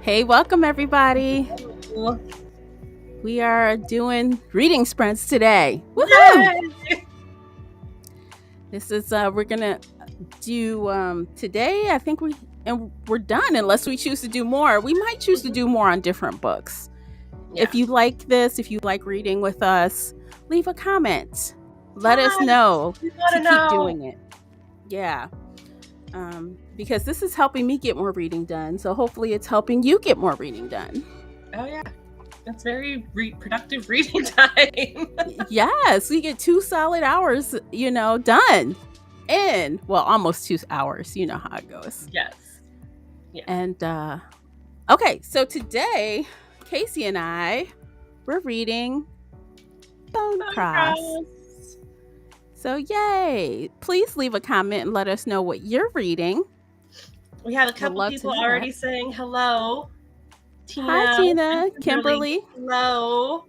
Hey, welcome everybody. We are doing reading sprints today. Woohoo! This is we're gonna do today. I think we're done unless we choose to do more. We might choose to do more on different books. Yeah. If you like this, if you like reading with us, leave a comment. Let us know to keep doing it. Yeah. Because this is helping me get more reading done. So hopefully it's helping you get more reading done. Oh, yeah. That's very productive reading time. Yes, we get 2 solid hours, done. Almost 2 hours. You know how it goes. Yes. Yeah. And, okay, so today, Casey and I, we're reading Bone Cross. So, yay. Please leave a comment and let us know what you're reading. We have a couple people already saying hello. Tina. Hi, Tina. Kimberly. Hello.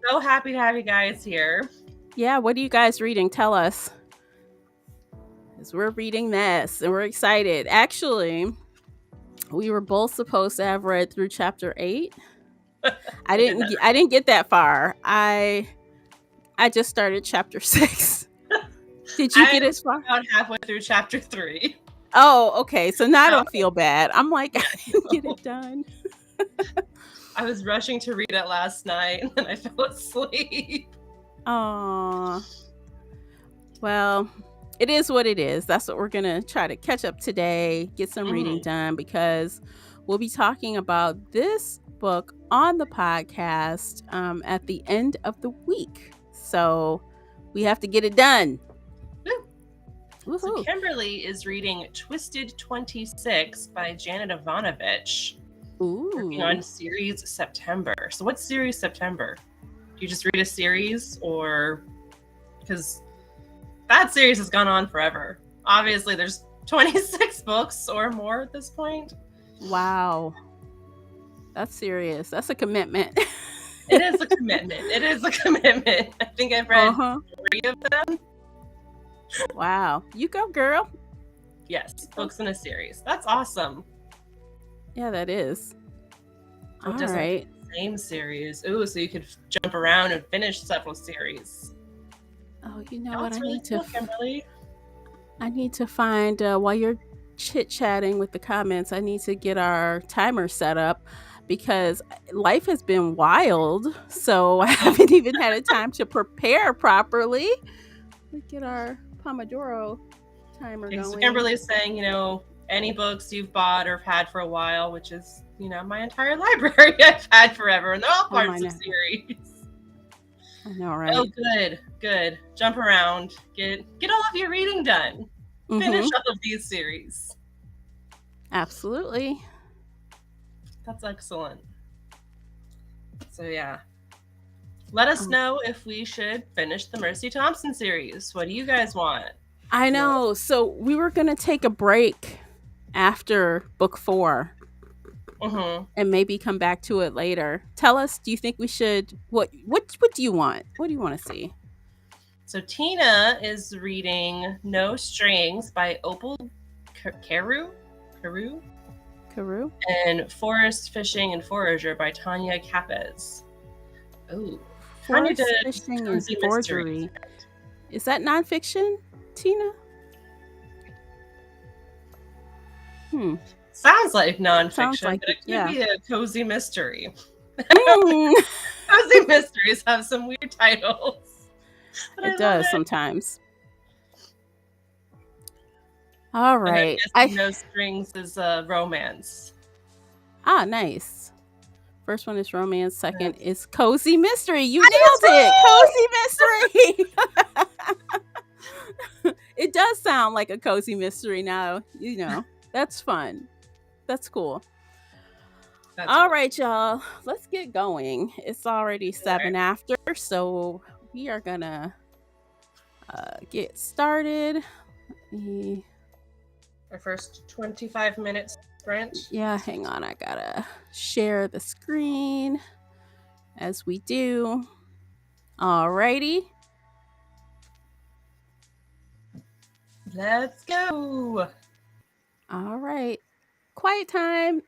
So happy to have you guys here. Yeah, what are you guys reading? Tell us. Because we're reading this and we're excited. Actually, we were both supposed to have read through chapter 8. I didn't get that far. I just started chapter 6. Did you get as far? About halfway through chapter 3. Oh, okay. So now I don't feel bad. I'm like, I didn't get it done. I was rushing to read it last night and then I fell asleep. Aww. Well, it is what it is. That's what we're going to try to catch up today, get some reading done, because we'll be talking about this book on the podcast at the end of the week. So we have to get it done. So Kimberly is reading Twisted 26 by Janet Ivanovich. Working on series September. So what's series September? Do you just read a series, or because that series has gone on forever? Obviously there's 26 books or more at this point. Wow. That's serious. That's a commitment. It is a commitment. I think I've read 3 of them. Wow. You go, girl. Yes, books in a series. That's awesome. Yeah, that is. All right. Same series. Ooh, so you could jump around and finish several series. Oh, you know what? Kimberly. I need to find, while you're chit-chatting with the comments, I need to get our timer set up because life has been wild. So I haven't even had a time to prepare properly. Let's get our Pomodoro timer going. So Kimberly's saying, any books you've bought or have had for a while, which is, my entire library I've had forever, and they're all parts of series. I know, right? Oh, good. Jump around. Get all of your reading done. Finish all of these series. Absolutely. That's excellent. So, yeah. Let us know if we should finish the Mercy Thompson series. What do you guys want? I know. So we were going to take a break after book 4 and maybe come back to it later. Tell us, do you think we should, what do you want? What do you want to see? So Tina is reading No Strings by Opal Carew? And Forest Fishing and Forager by Tanya Capez. Oh. Forest Fishing and Forgery. Is that nonfiction, Tina? Sounds like nonfiction, but it could be a cozy mystery. Cozy mysteries have some weird titles. It does sometimes. All right. No Strings is romance. Ah, nice. First one is romance. Second is cozy mystery. You nailed it. Cozy mystery. It does sound like a cozy mystery now. That's fun. That's cool. All right, y'all. Let's get going. It's already 7 after, so we are gonna get started. Our first 25 minutes sprint. Yeah, hang on. I gotta share the screen as we do. Alrighty. Let's go. All right. Quiet time.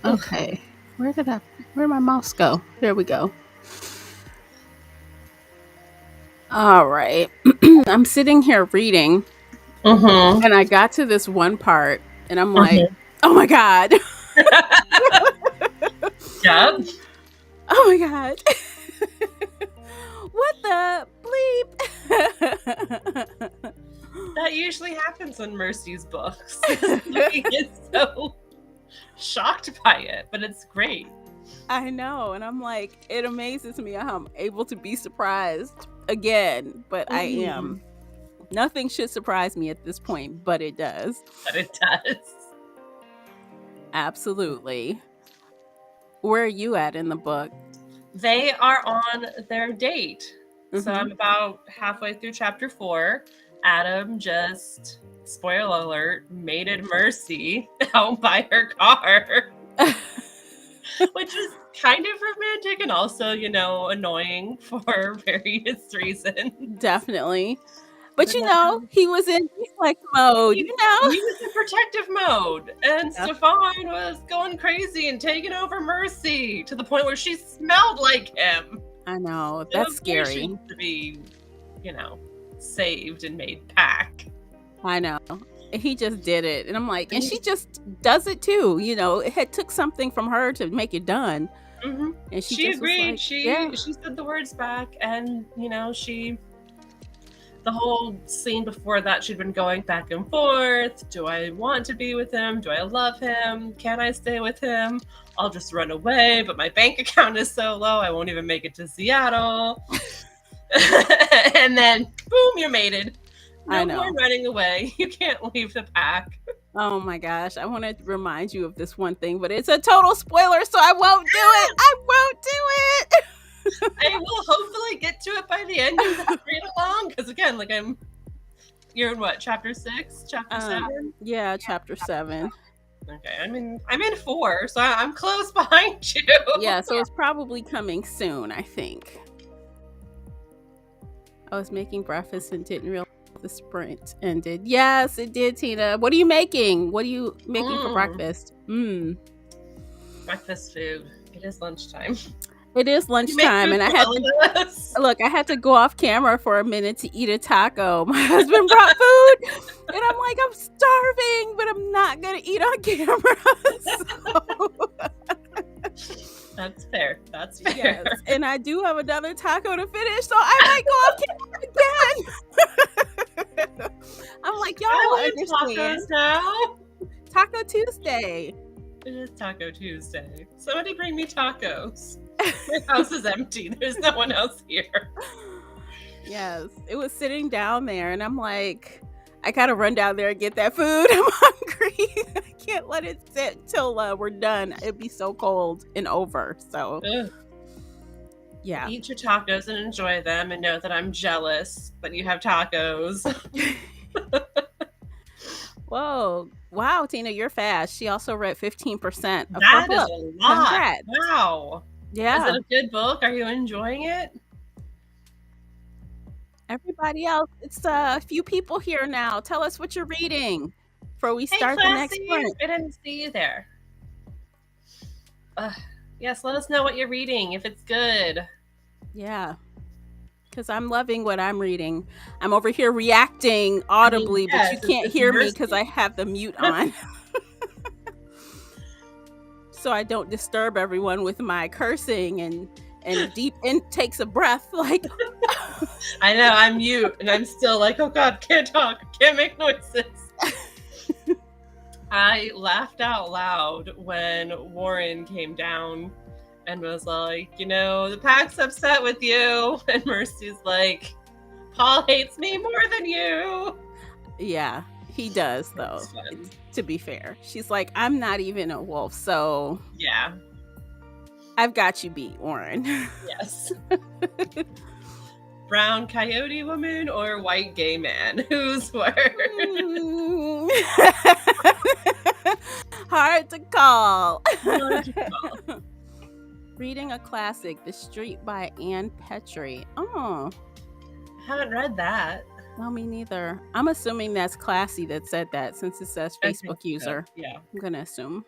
Okay. Where'd my mouse go? There we go. All right. I'm sitting here reading, and I got to this one part, and I'm like, oh my God. Yep. Oh my God. What the bleep? That usually happens in Mercy's books. He gets so shocked by it, but it's great. I know, and I'm like, it amazes me how I'm able to be surprised again, but I am. Nothing should surprise me at this point, but it does. But it does. Absolutely. Where are you at in the book? They are on their date. So I'm about halfway through chapter 4. Adam just, spoiler alert, mated Mercy out by her car. Which is kind of romantic and also, annoying for various reasons. Definitely. But he was in reflex mode, He was in protective mode. And Stefan was going crazy and taking over Mercy to the point where she smelled like him. I know. That's scary. To be, saved and made back. I know. He just did it. And I'm like, and she just does it too. It had took something from her to make it done. Mm-hmm. And she agreed. Like, she said the words back. And, the whole scene before that, she'd been going back and forth. Do I want to be with him? Do I love him? Can I stay with him? I'll just run away, but my bank account is so low, I won't even make it to Seattle. And then, boom, you're mated. No more running away. You can't leave the pack. Oh my gosh. I want to remind you of this one thing, but it's a total spoiler, so I won't do it. I won't do it. I will hopefully get to it by the end of the read along, because again, you're in what, chapter 6? Chapter 7? Yeah, chapter 7. Okay, I'm in 4, so I'm close behind you. Yeah, so it's probably coming soon, I think. I was making breakfast and didn't realize the sprint ended. Yes, it did, Tina. What are you making? What are you making for breakfast? Breakfast food. It is lunchtime. It is lunchtime, and I had to go off camera for a minute to eat a taco. My husband brought food, and I'm like, I'm starving, but I'm not gonna eat on camera. That's fair. That's fair. Yes. And I do have another taco to finish, so I might go off camera again. I'm like, y'all understand. Tacos now. Taco Tuesday. It is Taco Tuesday. Somebody bring me tacos. My house is empty. There's no one else here. Yes, it was sitting down there, and I'm like, I gotta run down there and get that food. I'm hungry. I can't let it sit till we're done. It'd be so cold and over. So, yeah. Eat your tacos and enjoy them, and know that I'm jealous that you have tacos. Whoa. Wow, Tina, you're fast. She also read 15% of her book. That is a lot. Congrats. Wow. Yeah. Is it a good book? Are you enjoying it? Everybody else, it's a few people here now. Tell us what you're reading before we start the next sprint. I didn't see you there. Yes, let us know what you're reading, if it's good. Yeah. Because I'm loving what I'm reading. I'm over here reacting audibly, but you can't hear me because I have the mute on. So I don't disturb everyone with my cursing and deep intakes of breath. Like, I know, I'm mute, and I'm still like, oh God, can't talk, can't make noises. I laughed out loud when Warren came down and was like, the pack's upset with you. And Mercy's like, Paul hates me more than you. Yeah, he does, though, to be fair. She's like, I'm not even a wolf, so... Yeah. I've got you beat, Warren. Yes. Brown coyote woman or white gay man? Who's worse? Hard to call. Reading a classic, The Street by Anne Petrie. Oh. I haven't read that. No, me neither. I'm assuming that's Classy that said that since it says I Facebook think so. user. Yeah. I'm going to assume.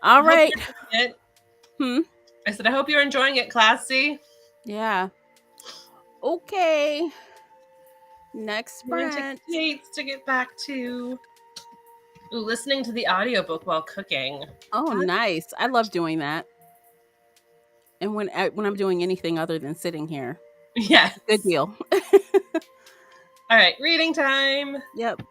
All right. I said, I hope you're enjoying it, Classy. Yeah. Okay. Next sprint. Dates to get back to. Ooh, listening to the audiobook while cooking. Oh, nice. I love doing that. And when I'm doing anything other than sitting here. Yes. Good deal. All right, reading time. Yep.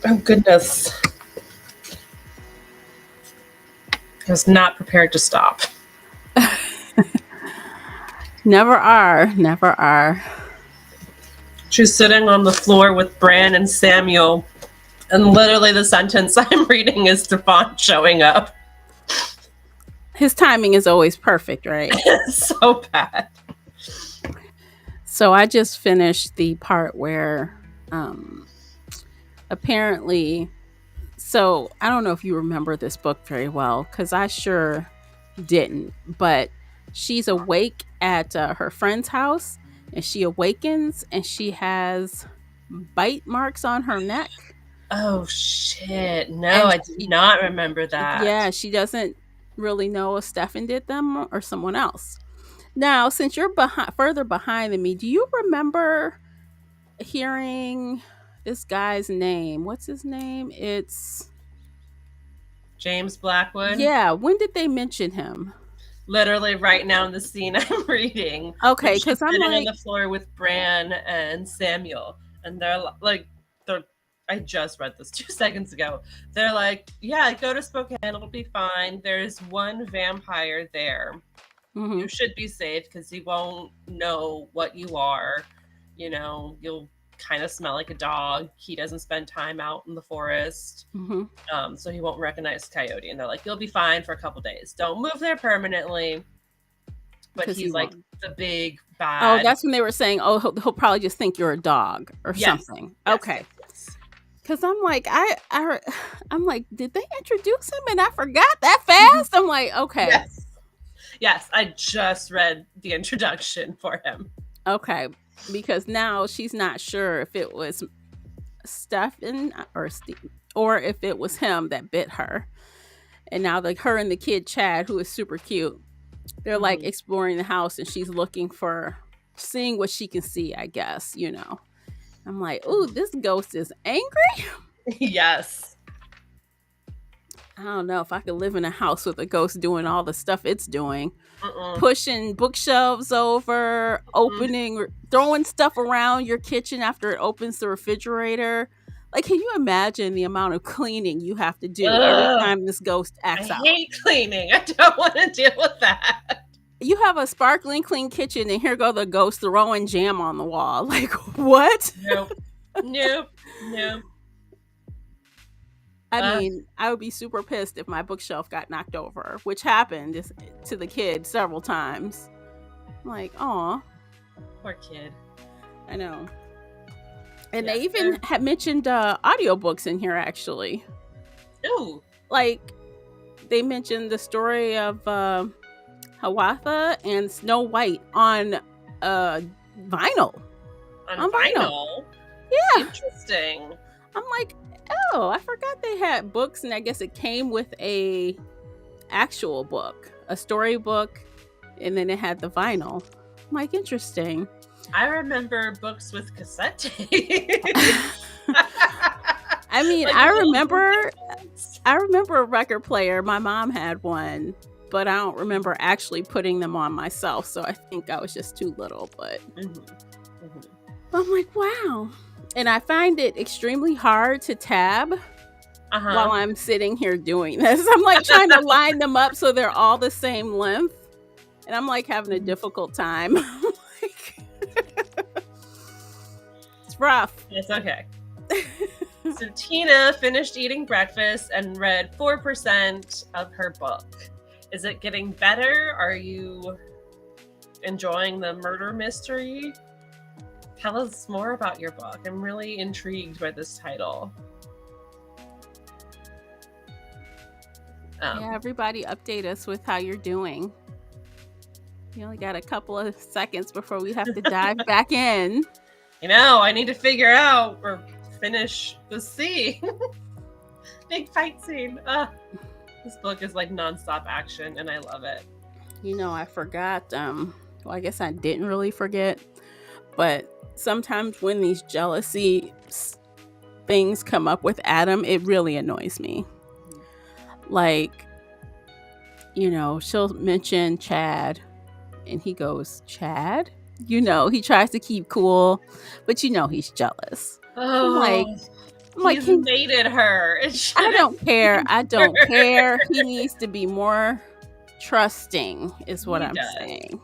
Oh, goodness. I was not prepared to stop. Never are. She's sitting on the floor with Bran and Samuel, and literally the sentence I'm reading is Stefan showing up. His timing is always perfect, right? It's so bad. So I just finished the part where apparently, so I don't know if you remember this book very well, because I sure didn't, but she's awake at her friend's house, and she awakens and she has bite marks on her neck. Oh, shit. No, I did not remember that. Yeah, she doesn't really know if Stefan did them or someone else. Now, since you're further behind than me, do you remember hearing this guy's name? What's his name? It's James Blackwood. Yeah, when did they mention him? Literally right now in the scene I'm reading. Okay, because I'm sitting like on the floor with Bran and Samuel, and they're like, I just read this 2 seconds ago. They're like, yeah, go to Spokane, it'll be fine. There's one vampire there. Mm-hmm. You should be safe because he won't know what you are. You know, you'll kind of smell like a dog. He doesn't spend time out in the forest. Mm-hmm. So he won't recognize Coyote. And they're like, you'll be fine for a couple days. Don't move there permanently. But he's like the big bad. Oh, that's when they were saying, oh, he'll probably just think you're a dog or something. Yes, okay. Yes. Because I'm like, I'm like, did they introduce him and I forgot that fast? I'm like, okay. Yes, I just read the introduction for him. Okay, because now she's not sure if it was Stefan or if it was him that bit her. And now her and the kid Chad, who is super cute, they're like exploring the house, and she's seeing what she can see, I guess, you know. I'm like, ooh, this ghost is angry. Yes. I don't know if I could live in a house with a ghost doing all the stuff it's doing. Pushing bookshelves over, opening, throwing stuff around your kitchen after it opens the refrigerator. Like, can you imagine the amount of cleaning you have to do every time this ghost acts out? I hate cleaning. I don't want to deal with that. You have a sparkling clean kitchen, and here go the ghost throwing jam on the wall. Like, what? Nope. I mean, I would be super pissed if my bookshelf got knocked over, which happened to the kid several times. I'm like, aw. Poor kid. I know. And they even had mentioned audiobooks in here, actually. Ooh. Like, they mentioned the story of Hiawatha and Snow White on vinyl. On vinyl? Yeah. Interesting. I'm like, oh, I forgot they had books, and I guess it came with a actual book, a storybook, and then it had the vinyl. I'm like, interesting. I remember books with cassette tape. I mean, like I remember a record player. My mom had one, but I don't remember actually putting them on myself. So I think I was just too little. But I'm like, wow. And I find it extremely hard to tab while I'm sitting here doing this. I'm like trying to line them up so they're all the same length. And I'm like having a difficult time. It's rough. It's okay. So Tina finished eating breakfast and read 4% of her book. Is it getting better? Are you enjoying the murder mystery? Tell us more about your book. I'm really intrigued by this title. Yeah, everybody update us with how you're doing. You only got a couple of seconds before we have to dive back in. You know, I need to figure out or finish the scene. Big fight scene. This book is like nonstop action, and I love it. You know, I forgot. Well, I guess I didn't really forget, but sometimes when these jealousy things come up with Adam, it really annoys me. Like, you know, she'll mention Chad, and he goes, Chad? You know, he tries to keep cool, but you know he's jealous. Oh. I'm like, I'm like, He's mated her. I don't care. I don't care. He needs to be more trusting, is what I'm saying.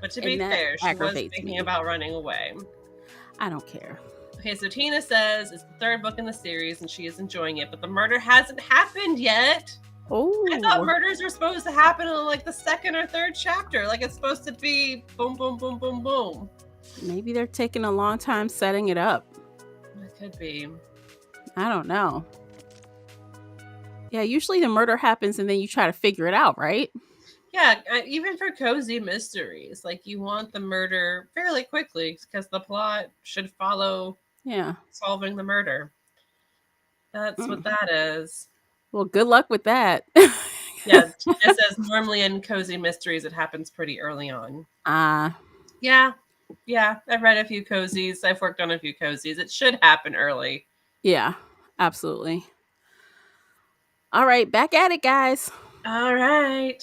But to be fair, she was thinking about running away. I don't care. Okay, so Tina says it's the third book in the series and she is enjoying it, but the murder hasn't happened yet. Oh, I thought murders were supposed to happen in like the second or third chapter. Like it's supposed to be boom, boom, boom, boom, boom. Maybe they're taking a long time setting it up. It could be. I don't know. Yeah, usually the murder happens and then you try to figure it out, right? Yeah, even for cozy mysteries, like you want the murder fairly quickly because the plot should follow solving the murder. That's what that is. Well, good luck with that. Yeah, it says normally in cozy mysteries it happens pretty early on. Yeah, I've read a few cozies. I've worked on a few cozies. It should happen early. Yeah, absolutely. All right, back at it, guys. All right.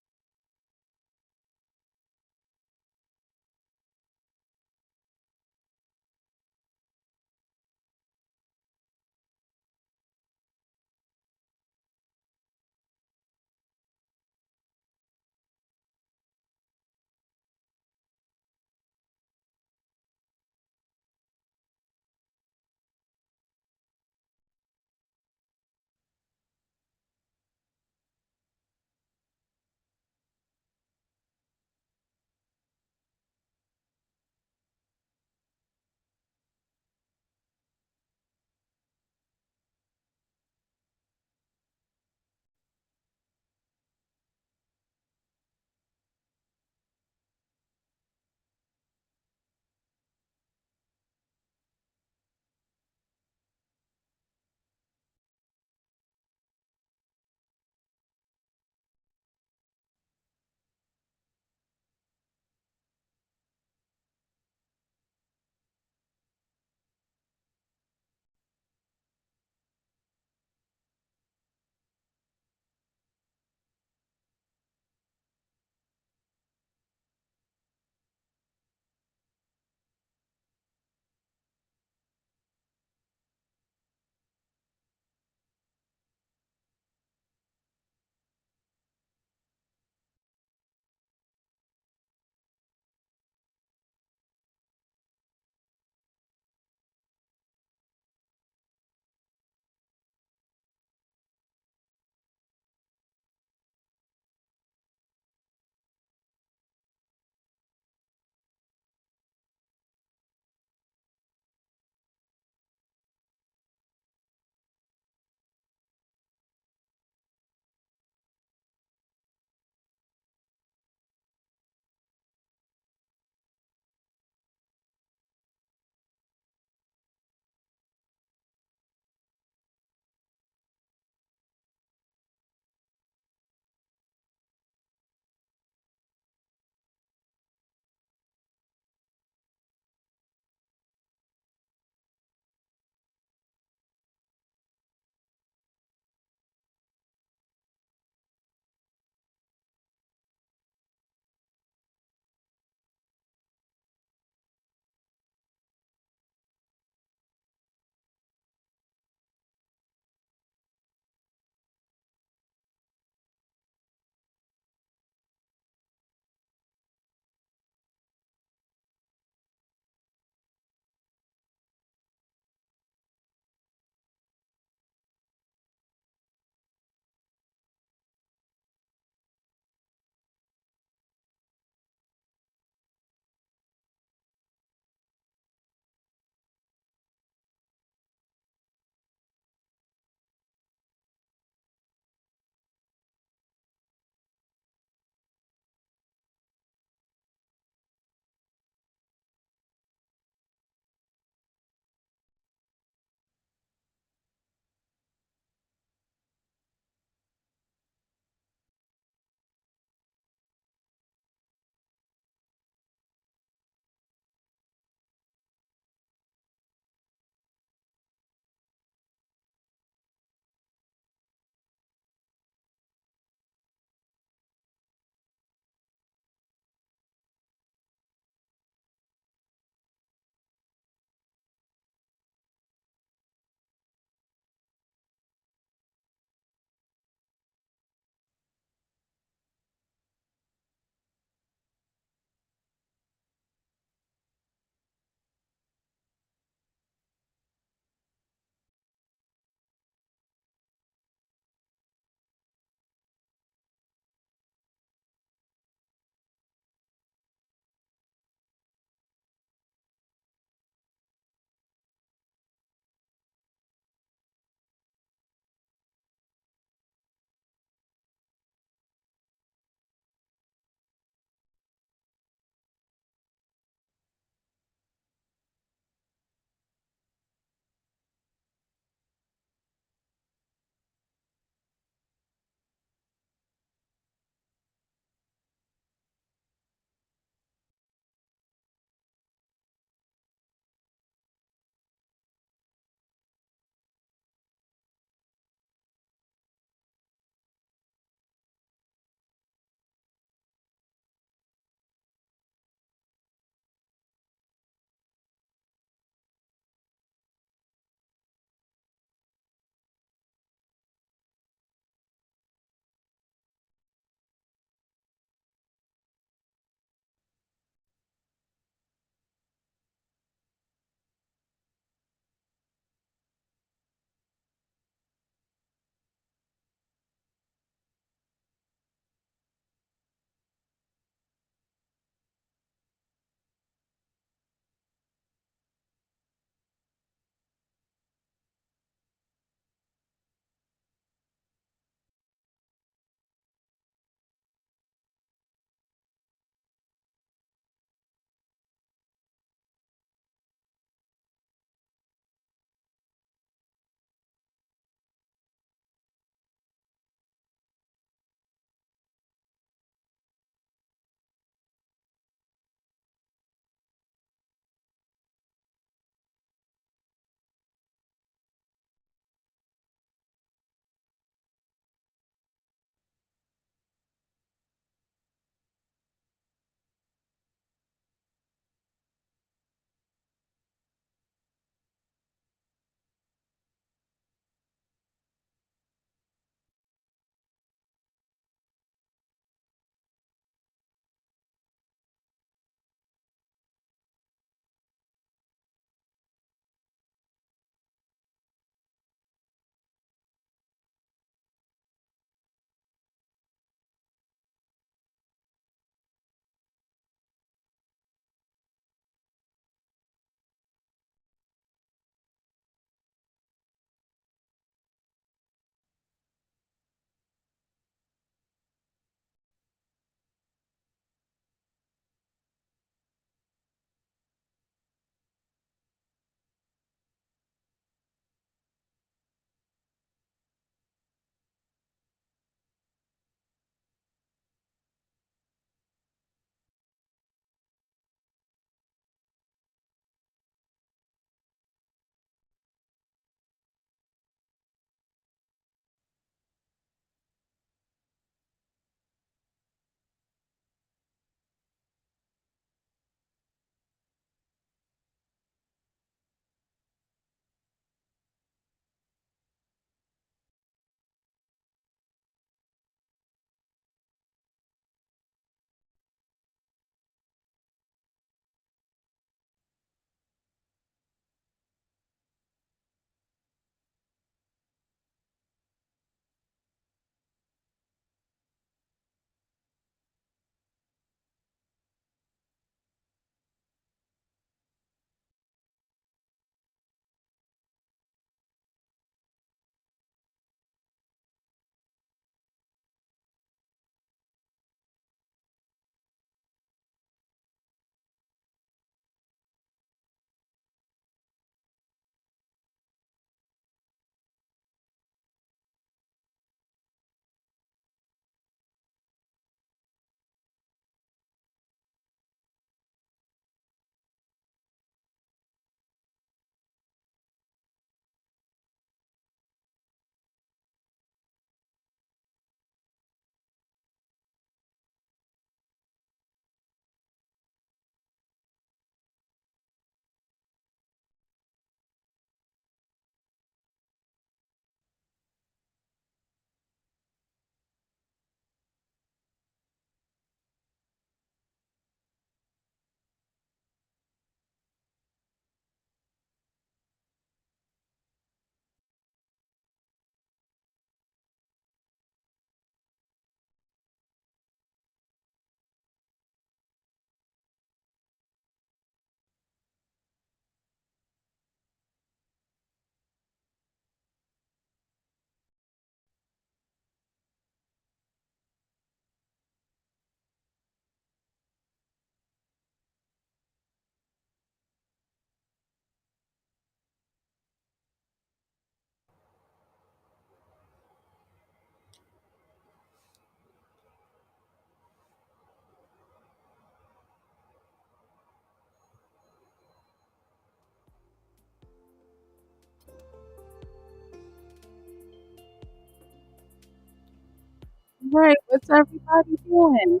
Right. What's everybody doing?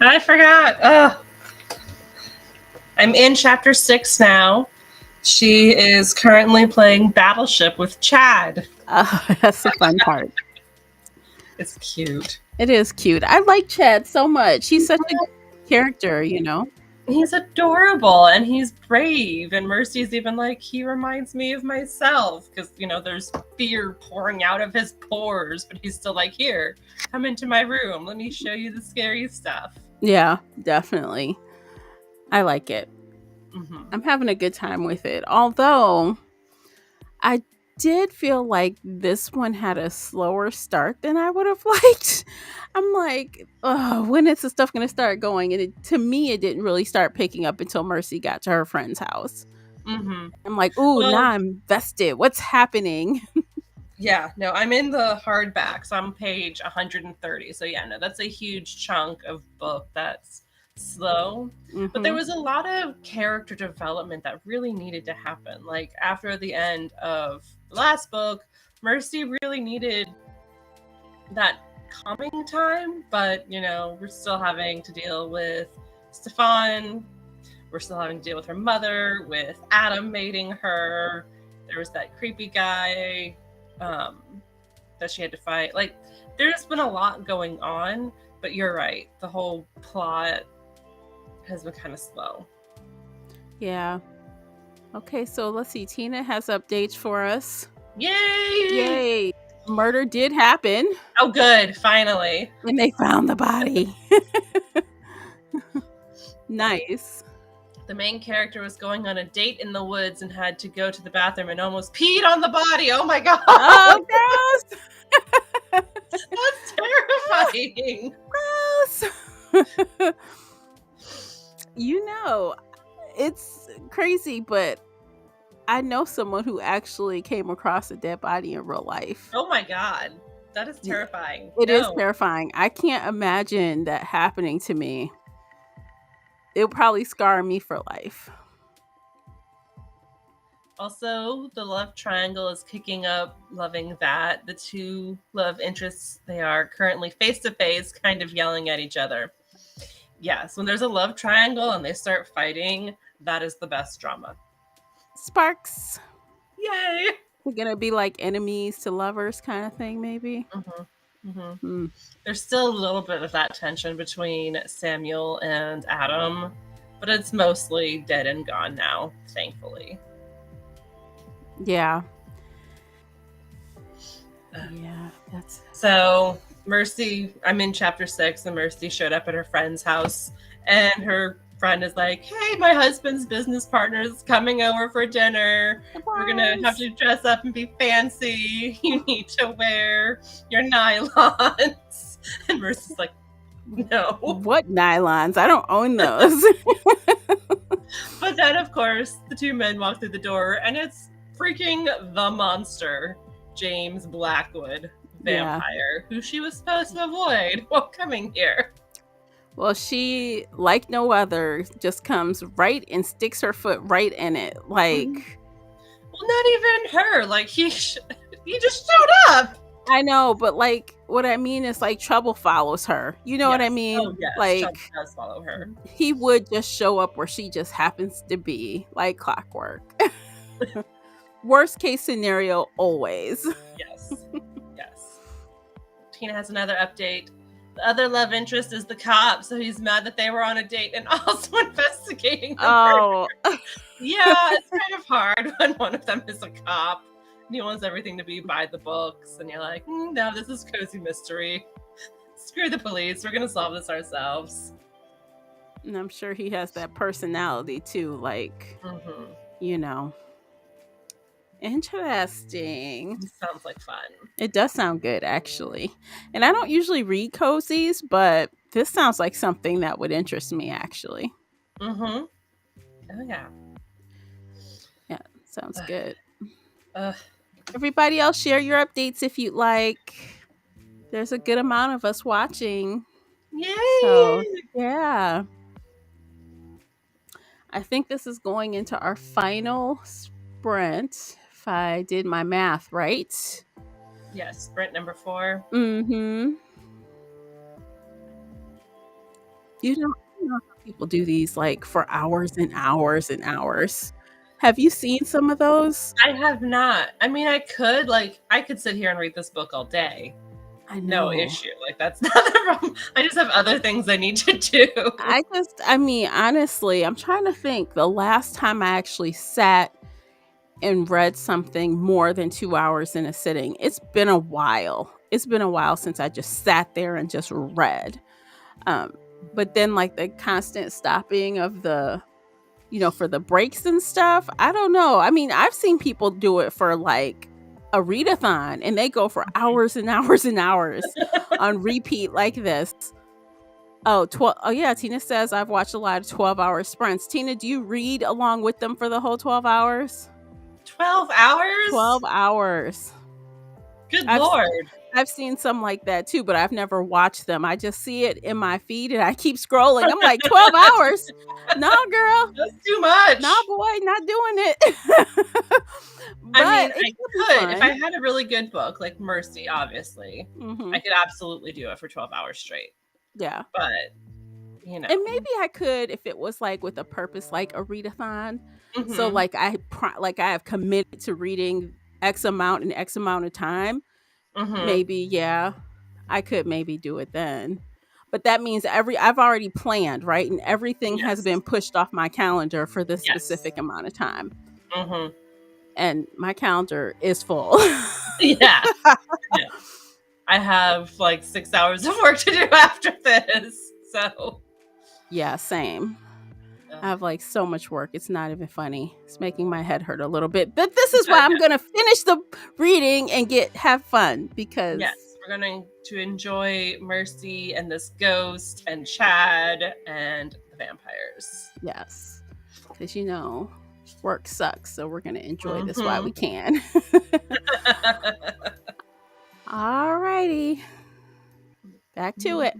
I forgot. I'm in chapter 6 now. She is currently playing Battleship with Chad. That's the fun part. It's cute. It is cute. I like Chad so much. He's such a good character, you know? He's adorable and he's brave. And Mercy's even like, he reminds me of myself because, there's fear pouring out of his pores, but he's still like, here, come into my room. Let me show you the scary stuff. Yeah, definitely. I like it. Mm-hmm. I'm having a good time with it. Although I did feel like this one had a slower start than I would have liked. I'm like, oh, when is the stuff going to start going? And to me, it didn't really start picking up until Mercy got to her friend's house. Mm-hmm. I'm like, ooh, Well, now I'm vested. What's happening? Yeah, no, I'm in the hardback, so I'm page 130. So yeah, no, that's a huge chunk of book that's slow. Mm-hmm. But there was a lot of character development that really needed to happen. Like after the end of the last book, Mercy really needed that calming time, but we're still having to deal with Stefan. We're still having to deal with her mother, with Adam mating her. There was that creepy guy that she had to fight. Like, there's been a lot going on, but you're right. The whole plot has been kind of slow. Yeah. Okay, so let's see. Tina has updates for us. Yay! Yay! Murder did happen. Oh, good. Finally. And they found the body. Nice. The main character was going on a date in the woods and had to go to the bathroom and almost peed on the body. Oh my god! Oh, gross! That's terrifying. Gross. It's crazy, but I know someone who actually came across a dead body in real life. Oh my god. That is terrifying. It is terrifying. I can't imagine that happening to me. It'll probably scar me for life. Also, the love triangle is kicking up, loving that. The two love interests, they are currently face to face, kind of yelling at each other. Yes, when there's a love triangle and they start fighting, that is the best drama. Sparks. Yay! We're going to be like enemies to lovers kind of thing, maybe. Mm-hmm. Mm-hmm. There's still a little bit of that tension between Samuel and Adam, but it's mostly dead and gone now, thankfully. Yeah. So Mercy, I'm in chapter 6, and Mercy showed up at her friend's house, and her friend is like, hey, my husband's business partner is coming over for dinner. Surprise. We're gonna have to dress up and be fancy. You need to wear your nylons. And Mercy's like, no. What nylons? I don't own those. But then, of course, the two men walk through the door, and it's freaking the monster, James Blackwood, vampire, who she was supposed to avoid while coming here. Well, she, like no other, just comes right and sticks her foot right in it. Like, well, not even her. Like, he just showed up. I know, but like, what I mean is like trouble follows her. You know what I mean? Oh, yes. Like, trouble does follow her. He would just show up where she just happens to be, like clockwork. Worst case scenario, always. Yes. Tina has another update. The other love interest is the cop, so he's mad that they were on a date and also investigating the murder. Yeah, it's kind of hard when one of them is a cop and he wants everything to be by the books, and you're like, no, this is cozy mystery. Screw the police, we're gonna solve this ourselves. And I'm sure he has that personality too, like, Interesting. It sounds like fun. It does sound good, actually. And I don't usually read cozies, but this sounds like something that would interest me, actually. Oh, yeah. Yeah, sounds good. Everybody else, share your updates if you'd like. There's a good amount of us watching. Yay! So, yeah. I think this is going into our final sprint, if I did my math right. Yes, sprint number 4. Mm-hmm. You know how people do these like for hours and hours and hours. Have you seen some of those? I have not. I mean, I could sit here and read this book all day. I No know. issue. Like, that's not the problem. I just have other things I need to do. I mean, honestly, I'm trying to think the last time I actually sat and read something more than 2 hours in a sitting. It's been a while. It's been a while since I just sat there and just read. Um, but then like the constant stopping of the, for the breaks and stuff, I don't know. I mean, I've seen people do it for like a readathon and they go for hours and hours and hours on repeat like this. Oh yeah, Tina says I've watched a lot of 12-hour sprints. Tina, do you read along with them for the whole 12 hours? 12 hours? 12 hours. Good Lord. I've seen some like that too, but I've never watched them. I just see it in my feed and I keep scrolling. I'm like, 12 hours? No, girl. That's too much. No, boy, not doing it. I mean, it I could. If I had a really good book, like Mercy, obviously, Mm-hmm. I could absolutely do it for 12 hours straight. Yeah. But, And maybe I could if it was like with a purpose, like a readathon. Mhm. So like I have committed to reading X amount in X amount of time. Maybe, yeah, I could maybe do it then. But that means I've already planned, right? And everything has been pushed off my calendar for this specific amount of time. And my calendar is full. Yeah. I have like 6 hours of work to do after this. So yeah, same. I have like so much work. It's not even funny. It's making my head hurt a little bit. But this is why I'm going to finish the reading and have fun because we're going to enjoy Mercy and this ghost and Chad and the vampires. Yes. Because work sucks. So we're going to enjoy this while we can. All righty. Back to it.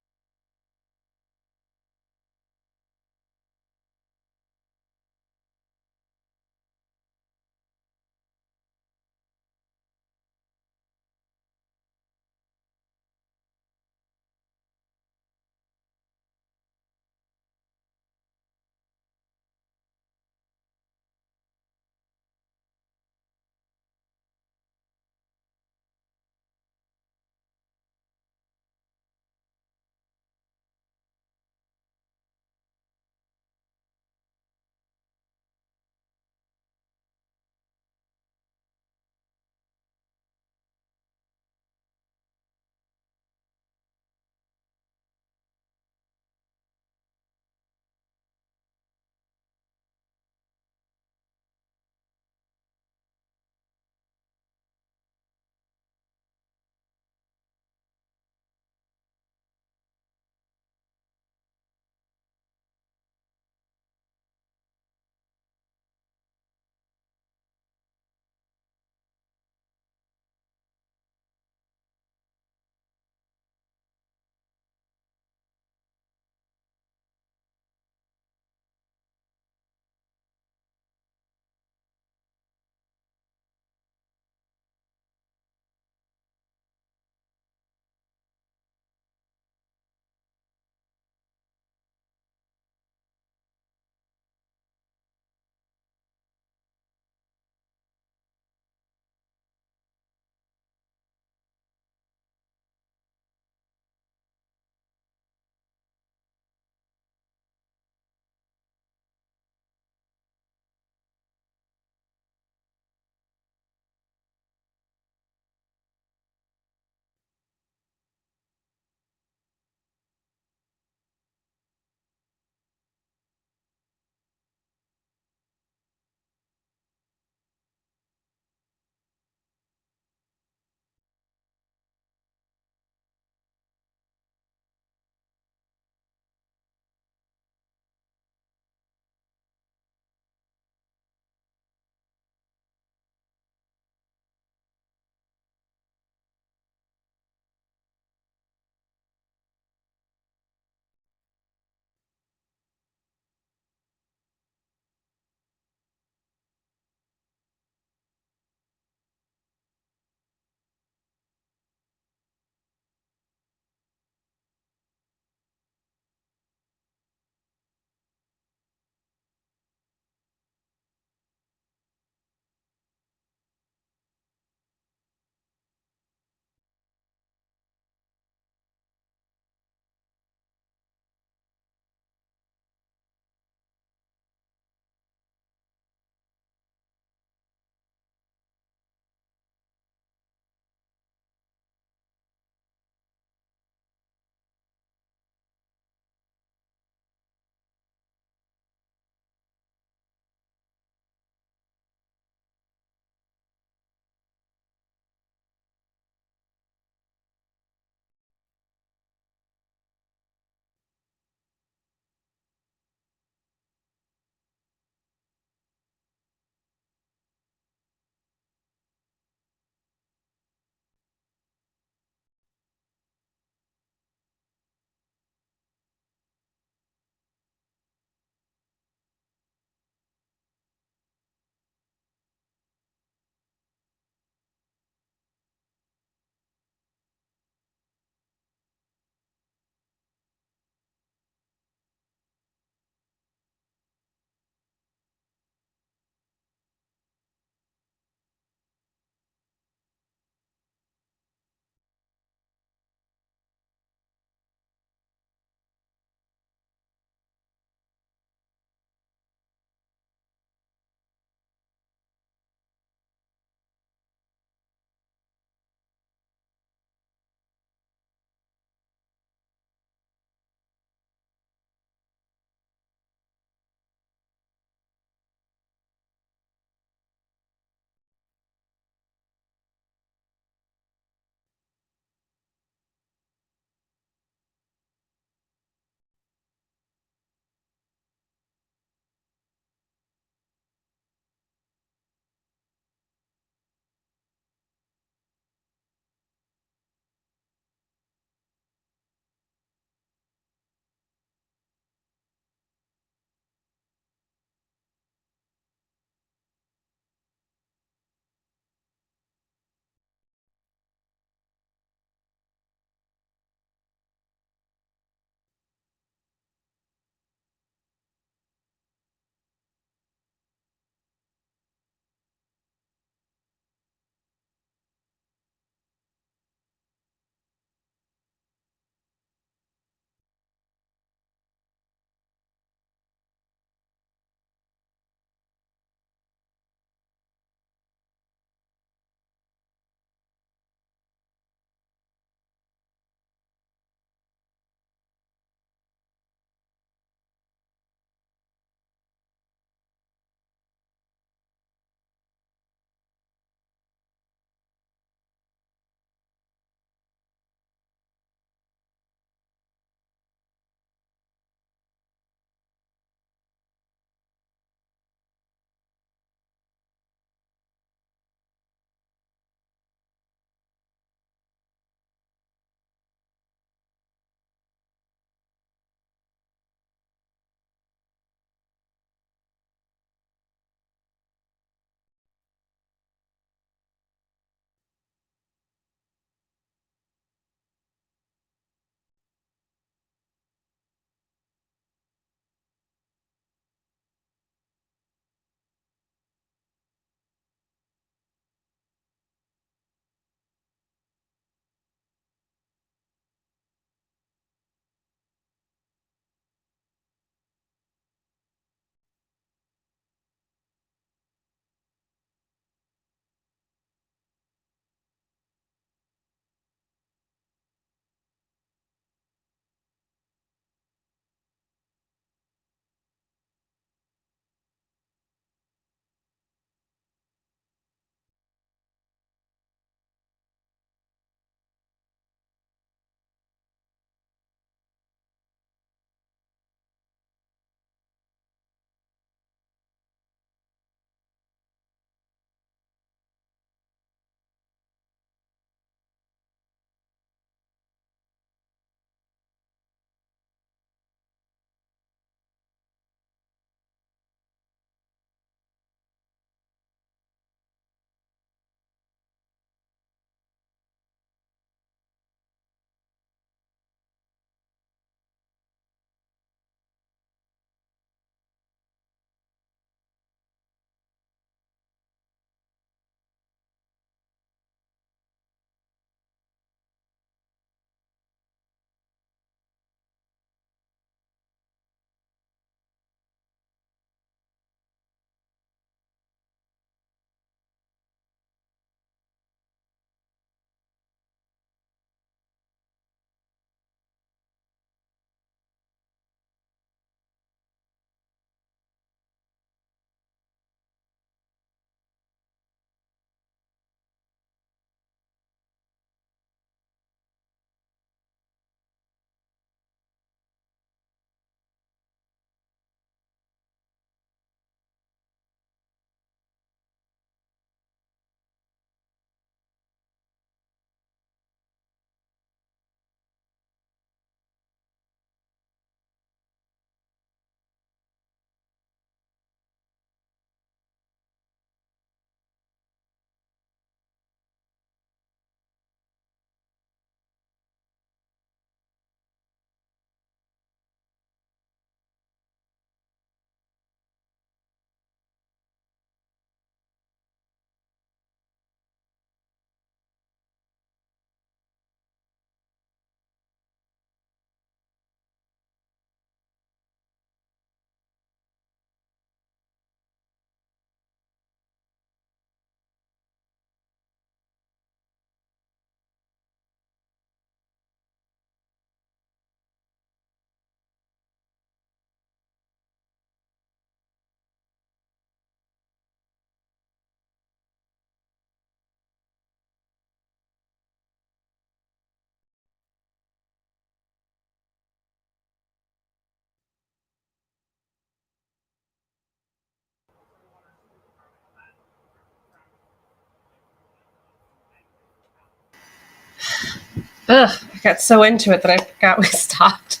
Ugh, I got so into it that I forgot we stopped.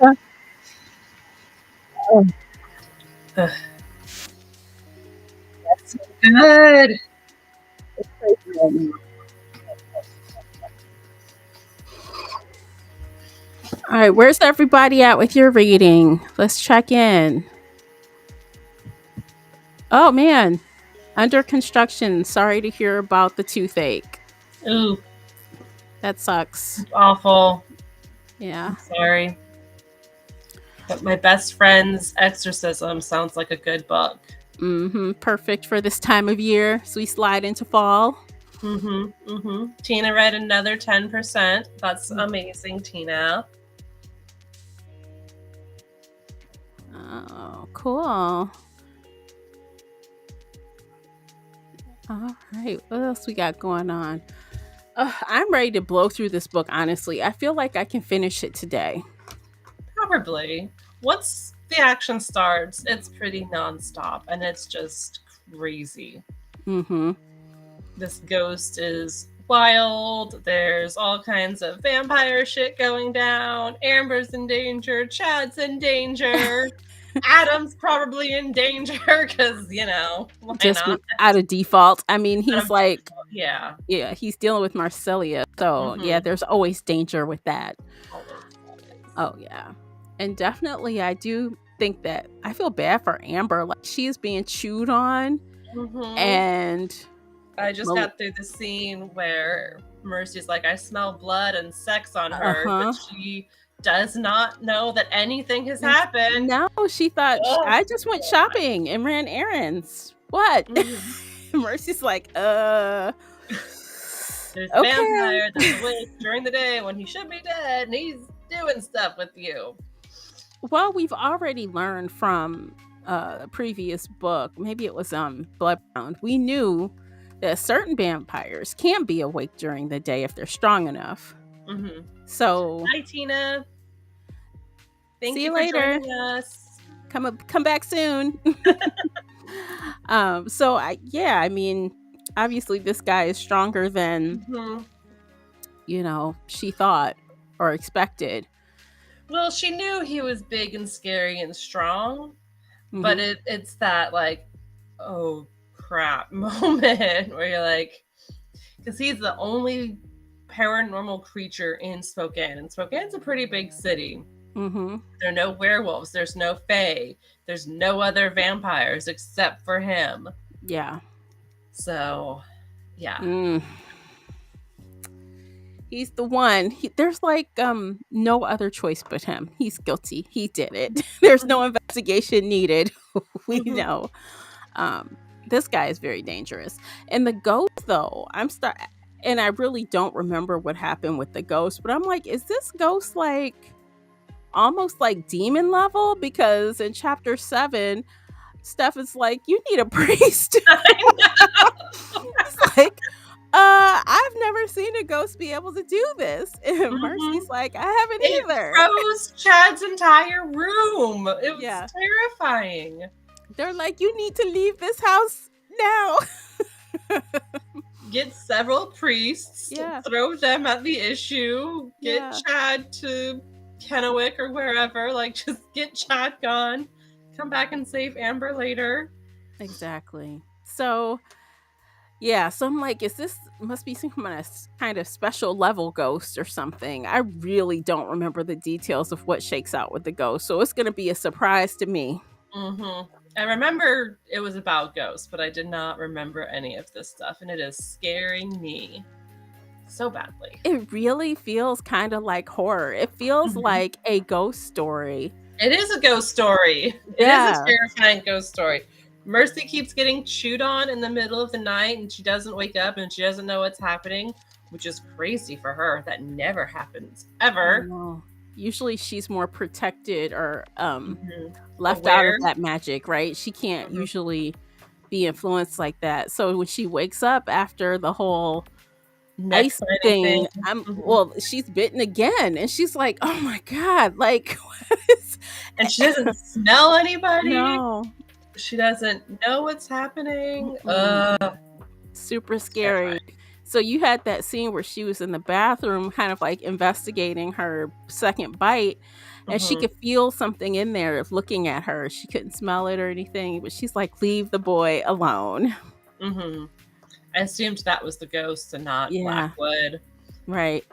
Oh. Ugh. That's so good. It's crazy right now. All right, where's everybody at with your reading? Let's check in. Oh man, under construction. Sorry to hear about the toothache. Ooh, that sucks. it's awful. Yeah. I'm sorry. But My Best Friend's Exorcism sounds like a good book. Perfect for this time of year as we slide into fall. Tina read another 10%. That's amazing, Tina. Oh, cool. All right, what else we got going on? I'm ready to blow through this book, honestly. I feel like I can finish it today. Probably. Once the action starts, it's pretty nonstop and it's just crazy. This ghost is wild. There's all kinds of vampire shit going down. Amber's in danger. Chad's in danger. Adam's probably in danger because, why just not? Out of default. I mean, he's like, yeah, he's dealing with Marcelia. So, yeah, there's always danger with that. Oh, yeah. And definitely, I do think that I feel bad for Amber. Like, she is being chewed on. And I just got through the scene where Mercy's like, I smell blood and sex on her, but she does not know that anything has happened. No, she thought, I just went shopping and ran errands. What? Mercy's like, There's a vampire that's awake during the day when he should be dead, and he's doing stuff with you. Well, we've already learned from a previous book, maybe it was Bloodbound, we knew that certain vampires can be awake during the day if they're strong enough. So, hi Tina. See you later. Us. Come back soon. So I mean, obviously this guy is stronger than she thought or expected. Well, she knew he was big and scary and strong, but it's that like, oh crap moment where you're like, because he's the only paranormal creature in Spokane, and Spokane's a pretty big city. There are no werewolves, there's no fae, there's no other vampires except for him. Yeah. So, yeah. He's the one. There's like no other choice but him. He's guilty. He did it. There's no investigation needed. We know. This guy is very dangerous. And the ghost, though, and I really don't remember what happened with the ghost, but I'm like, is this ghost like almost like demon level? Because in chapter 7, Steph is like, you need a priest. I know. It's like, I've never seen a ghost be able to do this. And Mercy's like, I haven't either. It froze Chad's entire room. It was terrifying. They're like, you need to leave this house now. Get several priests, throw them at the issue, get Chad to Kennewick or wherever, like just get Chad gone, come back and save Amber later. Exactly. So I'm like, must be some kind of special level ghost or something. I really don't remember the details of what shakes out with the ghost, so it's going to be a surprise to me. I remember it was about ghosts, but I did not remember any of this stuff, and it is scaring me so badly. It really feels kind of like horror. It feels like a ghost story. It is a ghost story. It is a terrifying ghost story. Mercy keeps getting chewed on in the middle of the night, and she doesn't wake up, and she doesn't know what's happening, which is crazy for her. That never happens, ever. Usually she's more protected or left out of that magic, right? She can't usually be influenced like that. So when she wakes up after the whole ice thing, she's bitten again, and she's like, oh my God, like what is... And she doesn't smell anybody. No. She doesn't know what's happening. Super scary. So you had that scene where she was in the bathroom kind of like investigating her second bite, and she could feel something in there looking at her. She couldn't smell it or anything, but she's like, leave the boy alone. I assumed that was the ghost and not Blackwood. Right.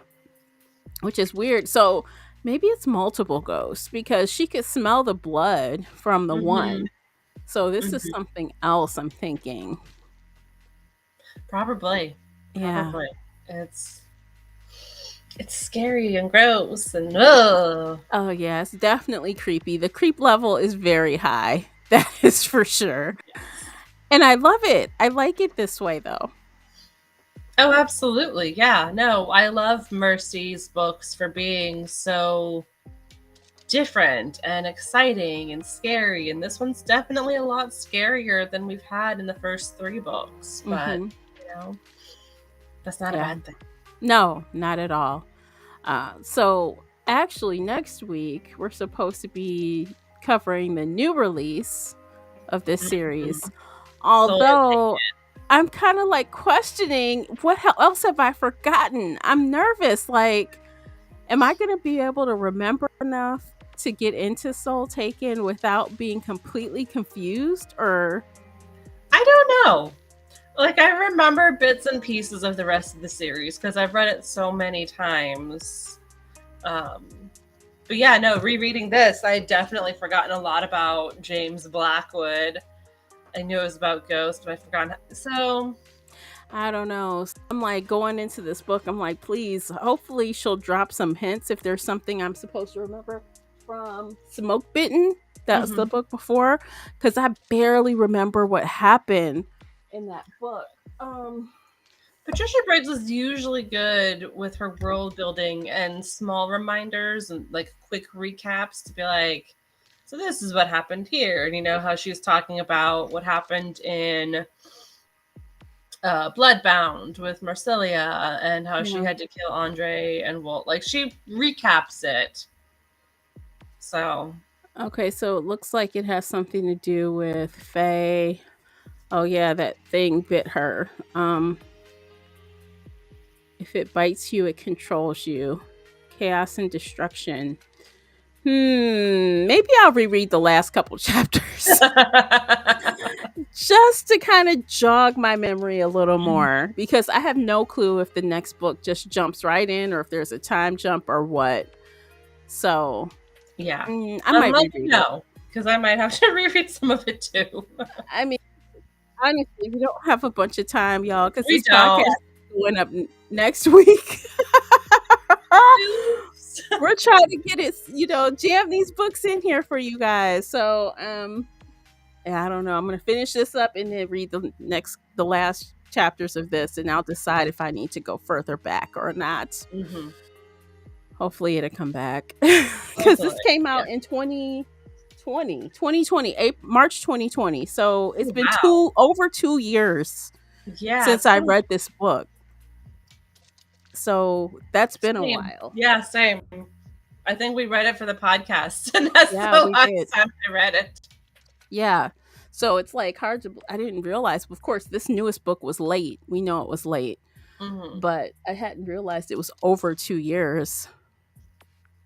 Which is weird. So maybe it's multiple ghosts because she could smell the blood from the one. So this is something else, I'm thinking. Probably. Yeah. It's scary and gross and ugh. Oh yeah, it's definitely creepy. The creep level is very high. That is for sure. Yes. And I love it. I like it this way though. Oh, absolutely. Yeah. No, I love Mercy's books for being so different and exciting and scary. And this one's definitely a lot scarier than we've had in the first 3 books. But, you know, that's not a bad thing. No, not at all. So actually next week we're supposed to be covering the new release of this series. Although I'm kind of like questioning what else have I forgotten? I'm nervous. Like, am I going to be able to remember enough to get into Soul Taken without being completely confused? Or I don't know. Like, I remember bits and pieces of the rest of the series because I've read it so many times. But yeah, no, rereading this, I had definitely forgotten a lot about James Blackwood. I knew it was about ghosts, but I forgot. So I don't know. I'm like going into this book. I'm like, please, hopefully she'll drop some hints if there's something I'm supposed to remember from Smoke Bitten. That was the book before, because I barely remember what happened in that book. Patricia Briggs is usually good with her world building and small reminders and like quick recaps to be like, so this is what happened here. And you know how she was talking about what happened in Bloodbound with Marsilia and how she had to kill Andre and Walt. Like, she recaps it. So okay, so it looks like it has something to do with Faye. Oh yeah, that thing bit her. If it bites you, it controls you. Chaos and destruction. Maybe I'll reread the last couple chapters just to kind of jog my memory a little more, because I have no clue if the next book just jumps right in or if there's a time jump or what. So yeah, I might let me know, because I might have to reread some of it too. I mean, honestly, we don't have a bunch of time, y'all, because this podcast is going up next week. We're trying to get it, jam these books in here for you guys. So I don't know. I'm gonna finish this up and then read the last chapters of this, and I'll decide if I need to go further back or not. Hopefully it'll come back, because this came out in 2020, March 2020. So it's been over 2 years since I read this book. So that's been a while. Yeah, same. I think we read it for the podcast, and that's the last time I read it. Yeah. So it's like hard to, I didn't realize, of course, this newest book was late. We know it was late, but I hadn't realized it was over 2 years.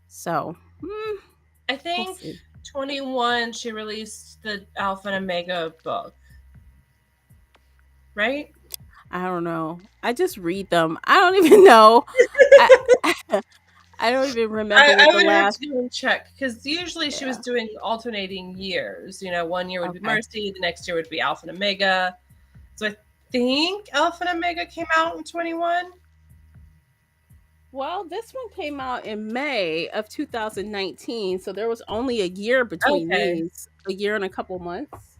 So I think 21 she released the Alpha and Omega book, right? I don't know. I just read them. I don't even know. I don't even remember. I would have to go and check, because usually she was doing alternating years. 1 year would be Mercy, the next year would be Alpha and Omega. So I think Alpha and Omega came out in 21. Well, this one came out in May of 2019, so there was only a year between these, a year and a couple months.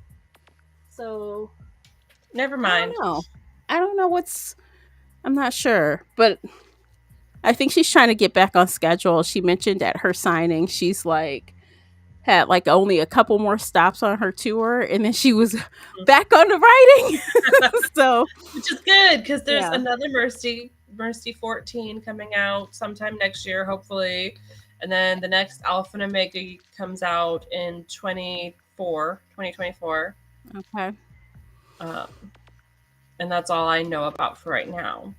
So, never mind. I don't know I'm not sure, but I think she's trying to get back on schedule. She mentioned at her signing, she's had only a couple more stops on her tour, and then she was back on the writing. So, which is good, because there's another Mercy 14 coming out sometime next year, hopefully, and then the next Alpha and Omega comes out in 2024. Okay. And that's all I know about for right now.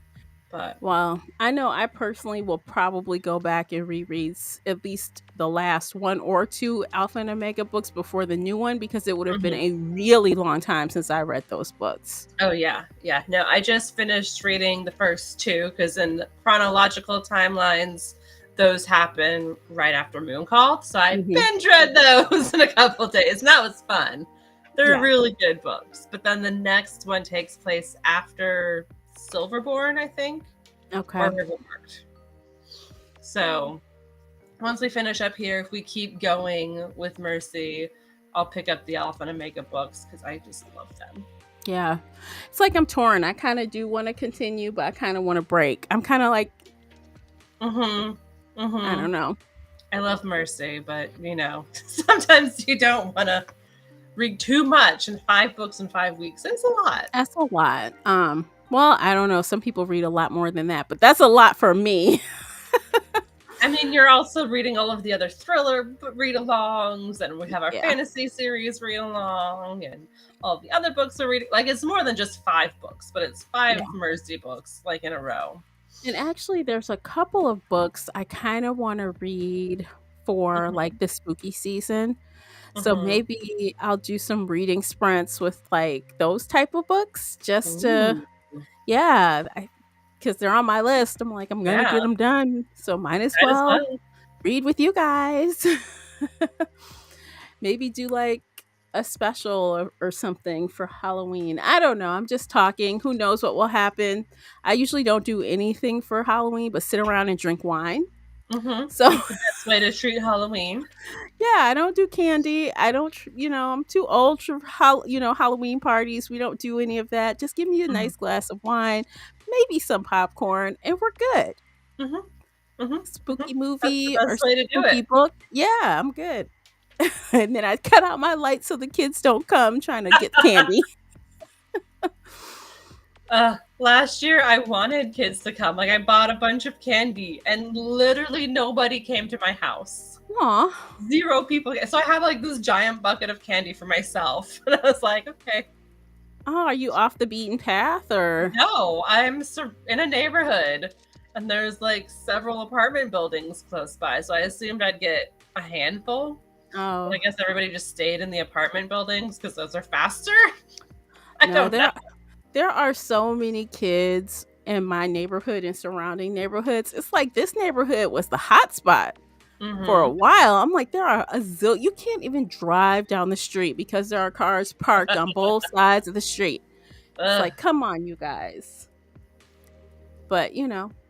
But well, I know I personally will probably go back and reread at least the last one or two Alpha and Omega books before the new one, because it would have been a really long time since I read those books. Oh, yeah. Yeah. No, I just finished reading the first two because in chronological timelines, those happen right after Mooncall. So I binge read those in a couple days. And that was fun. They're really good books. But then the next one takes place after Silverborn, I think. Okay. Or Rivermarked. So once we finish up here, if we keep going with Mercy, I'll pick up the Alpha and Omega books because I just love them. Yeah. It's like I'm torn. I kind of do want to continue, but I kind of want to break. I'm kind of like, I don't know. I love Mercy, but, sometimes you don't want to read too much, and 5 books in 5 weeks. It's a lot. That's a lot. Well, I don't know. Some people read a lot more than that, but that's a lot for me. I mean, you're also reading all of the other thriller read-alongs, and we have our fantasy series read-along, and all the other books are reading. Like, it's more than just 5 books, but it's 5 Mercy books, like, in a row. And actually, there's a couple of books I kind of want to read for, like, the spooky season. So maybe I'll do some reading sprints with, like, those type of books just to, because they're on my list. I'm like, I'm going to get them done. So might as well read with you guys. Maybe do, like, a special or something for Halloween. I don't know. I'm just talking. Who knows what will happen? I usually don't do anything for Halloween but sit around and drink wine. So that's the best way to treat Halloween. Yeah, I don't do candy. I don't, I'm too old for Halloween parties. We don't do any of that. Just give me a nice glass of wine, maybe some popcorn, and we're good. Spooky movie or spooky book. Yeah, I'm good. And then I cut out my lights so the kids don't come trying to get candy. Last year I wanted kids to come. Like, I bought a bunch of candy and literally nobody came to my house. Aw. 0 people. So I had like this giant bucket of candy for myself. And I was like, okay. Oh, are you off the beaten path or? No, I'm in a neighborhood and there's like several apartment buildings close by. So I assumed I'd get a handful. Oh. But I guess everybody just stayed in the apartment buildings because those are faster. I don't know. There are so many kids in my neighborhood and surrounding neighborhoods. It's like this neighborhood was the hot spot for a while. I'm like, there are you can't even drive down the street because there are cars parked on both sides of the street. It's like, come on, you guys. But,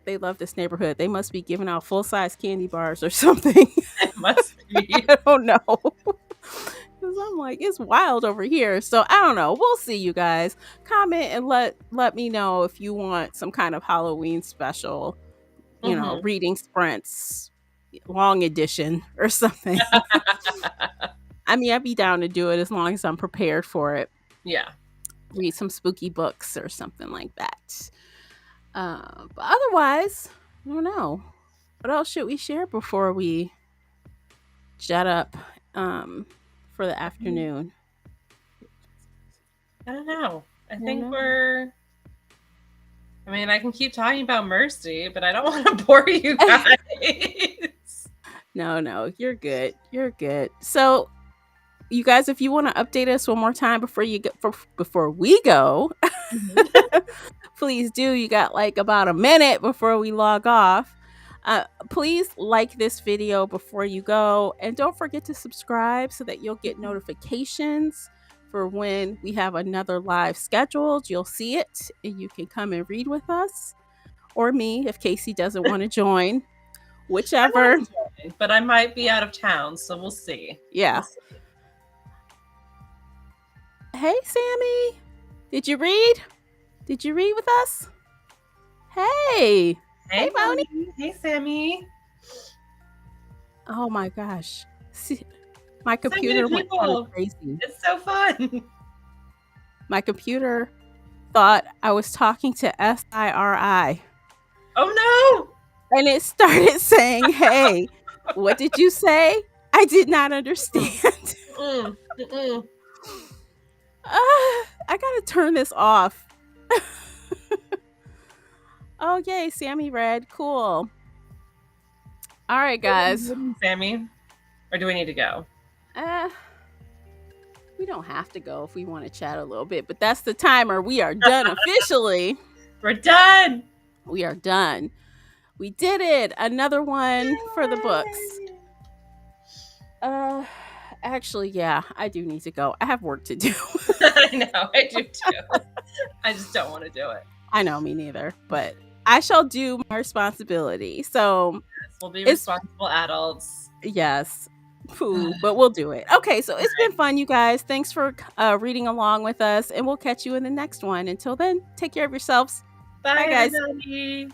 they love this neighborhood. They must be giving out full-size candy bars or something. It must be. I don't know. Because I'm like, it's wild over here. So I don't know. We'll see, you guys. Comment and let me know if you want some kind of Halloween special, reading sprints, long edition or something. I mean, I'd be down to do it as long as I'm prepared for it. Yeah. Read some spooky books or something like that. But otherwise, I don't know. What else should we share before we jet up for the afternoon? I don't know. I think I can keep talking about Mercy, but I don't want to bore you guys. No, you're good. You're good. So, you guys, if you want to update us one more time before we go, please do. You got like about a minute before we log off. Please like this video before you go, and don't forget to subscribe so that you'll get notifications for when we have another live scheduled. You'll see it and you can come and read with us, or me if Casey doesn't want to join, whichever. But I might be out of town, so we'll see. Yeah. Hey, Sammy, did you read with us? Hey Bonnie. Hey, Sammy. Oh my gosh. See, my computer went crazy. It's so fun. My computer thought I was talking to SIRI. Oh no! And it started saying, hey, what did you say? I did not understand. I gotta turn this off. Oh, yay, Sammy read. Cool. All right, guys. Sammy, or do we need to go? We don't have to go if we want to chat a little bit, but that's the timer. We are done officially. We're done. We are done. We did it. Another one for the books. Actually, yeah, I do need to go. I have work to do. I know, I do too. I just don't want to do it. I know, me neither, but I shall do my responsibility. So yes, we'll be responsible adults. Yes. But we'll do it. Okay, so it's been fun, you guys. Thanks for reading along with us, and we'll catch you in the next one. Until then, take care of yourselves. Bye, guys. Everybody.